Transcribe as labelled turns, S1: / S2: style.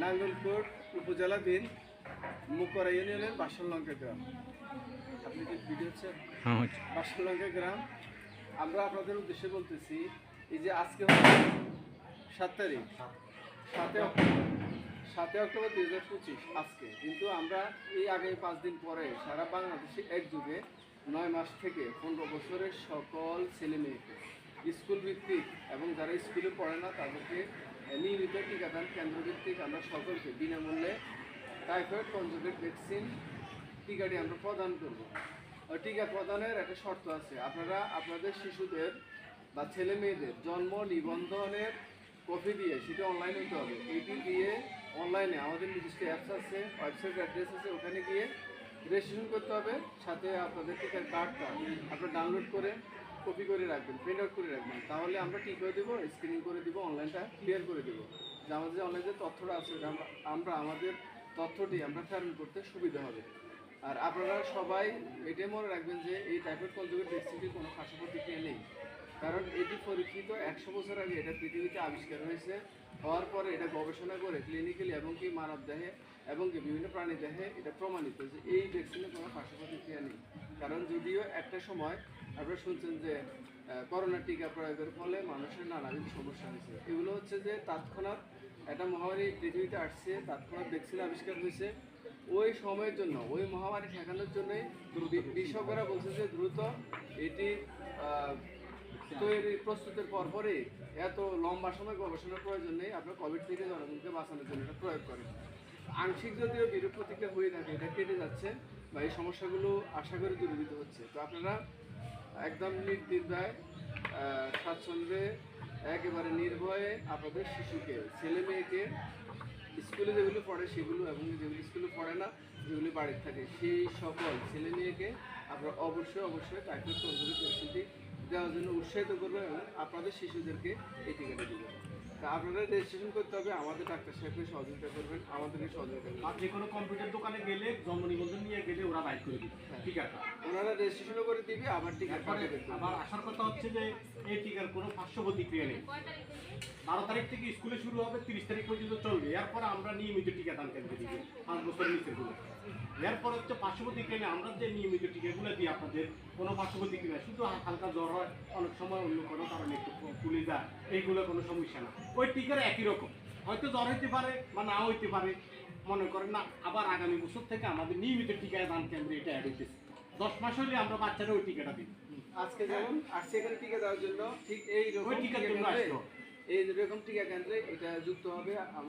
S1: নাঙ্গলকোট উপজেলাধীন মুকরা ইউনিয়নের বাসনলঙ্কা গ্রাম। আপনি কি ভিডিও হচ্ছেন? বাসনলঙ্কা গ্রাম। আমরা আপনাদের উদ্দেশ্যে বলতেছি, এই যে আজকে 7 তারিখ, 7 অক্টোবর 2025 আজকে, কিন্তু আমরা এই আগামী 5 দিন পরে সারা বাংলাদেশে একযোগে 9 মাস থেকে 15 বছরের সকল ছেলে মেয়েকে স্কুল ভিত্তিক এবং যারা স্কুলে পড়ে না তাদেরকে নিয়মিত টিকাদান কেন্দ্র ভিত্তিক আমরা সকলকে বিনামূল্যে টাইফয়েড কনজুগেট ভ্যাকসিন টিকাটি আমরা প্রদান করব। টিকা প্রদানের একটা শর্ত আছে, আপনারা আপনাদের শিশুদের বা ছেলে মেয়েদের জন্ম নিবন্ধনের কপি দিয়ে সেটা অনলাইন হতে হবে। এটি দিয়ে অনলাইনে আমাদের নির্দিষ্ট অ্যাপস আছে, ওয়েবসাইট অ্যাড্রেস আছে, ওখানে গিয়ে রেজিস্ট্রেশন করতে হবে। সাথে আপনাদের টিকার কার্ডটা আপনারা ডাউনলোড করে কপি করে রাখবেন, প্রিন্ট আউট করে রাখবেন। তাহলে আমরা টিকা দেবো, স্ক্রিনিং করে দেবো, অনলাইনটা ক্লিয়ার করে দেবো। যে আমাদের যে অনলাইনে তথ্যটা আছে আমরা আমাদের তথ্যটি আমরা প্রেরণ করতে সুবিধা হবে। আর আপনারা সবাই এটাই মনে রাখবেন যে এই টাইফয়েড কনজুগেট ভ্যাকসিনটির কোনো পার্শ্ব প্রতিক্রিয়া নেই, কারণ এটি পরীক্ষিত 100 বছর আগে এটা পৃথিবীতে আবিষ্কার হয়েছে। হওয়ার পরে এটা গবেষণা করে ক্লিনিক্যালি এবং কি মানব দেহে এবং কি বিভিন্ন প্রাণী দেহে এটা প্রমাণিত যে এই ভ্যাকসিনের কোনো পার্শ্ব প্রতিক্রিয়া নেই। কারণ যদিও একটা সময় আপনারা শুনছেন যে করোনা টিকা প্রয়োগের ফলে মানুষের নানাবিধ সমস্যা হয়েছে। এগুলো হচ্ছে যে তৎক্ষণাৎ একটা মহামারী পৃথিবীতে আসছে, তৎক্ষণাৎ ভ্যাকসিন আবিষ্কার হয়েছে। ওই সময়ের জন্য, ওই মহামারী ঠেকানোর জন্যই বিশেষজ্ঞরা বলছে যে দ্রুত এটি তৈরি প্রস্তুতের পরপরই এত লম্বা সময় গবেষণার প্রয়োজন নেই। আপনার কোভিড থেকে জনগণকে বাঁচানোর জন্য এটা প্রয়োগ করেন। আংশিক যদিও বিরূপ প্রতিক্রিয়া হয়ে থাকে, এটা কেটে যাচ্ছে বা এই সমস্যাগুলো আশা করি দূরীভূত হচ্ছে। তো আপনারা একদম নির্দ্বিধায় স্বাচ্ছন্দ্যে একেবারে নির্ভয়ে আপনাদের শিশুকে, ছেলে মেয়েকে স্কুলে যেগুলো পড়ে সেগুলো এবং যেগুলো স্কুলে পড়ে না, যেগুলি বাড়িতে থাকে সেই সকল ছেলে মেয়েকে আপনারা অবশ্যই টাইফয়েড কনজুগেট ভ্যাকসিনটি দেওয়ার জন্য উৎসাহিত করবেন এবং আপনাদের শিশুদেরকে এই টিকাটি দেবেন। তা আপনারা রেজিস্ট্রেশন করতে হবে, আমাদের ডাক্তার সাহেবকে সহযোগিতা করবেন, আমাদেরকে সহযোগিতা করবেন।
S2: আর যে কোনো কম্পিউটার দোকানে গেলে জন্ম নিবন্ধন নিয়ে গেলে ওরা বাইক করে দিবে, ঠিক আছে?
S1: ওনারা রেজিস্ট্রেশনও করে দিবে, আবার টিকা
S2: আবার আসার কথা হচ্ছে যে এই টিকার কোনো পার্শ্ব প্রতিক্রিয়া নেই। 12 তারিখ থেকে স্কুলে শুরু হবে, 30 তারিখ পর্যন্ত চলবে। এরপর আমরা নিয়মিত টিকাদান কেন্দ্রে দিব 5 বছরের নিচেগুলো। এরপর হচ্ছে পার্শ্ব প্রতিক্রিয়া নেই। আমরা যে নিয়মিত টিকাগুলো দিই আপনাদের কোনো পার্শ্ব প্রতিক্রিয়া, শুধু হালকা জ্বর হয়, অনেক সময় অন্য কোনো কারণে একটু ফুলে যায়, এইগুলো কোনো সমস্যা না। ওই টিকার একই রকম, হয়তো জ্বর হইতে পারে বা না হইতে পারে, মনে করেন না। আবার আগামী বছর থেকে আমাদের নিয়মিত টিকাদান কেন্দ্রে এটা অ্যাড হইতেছে। 10 মাস হলে আমরা বাচ্চারা ওই টিকাটা দিই।
S1: আজকে যেমন আসছে এখানে টিকা দেওয়ার জন্য, ঠিক এই রকম টিকা কেন্দ্রে এটা যুক্ত হবে।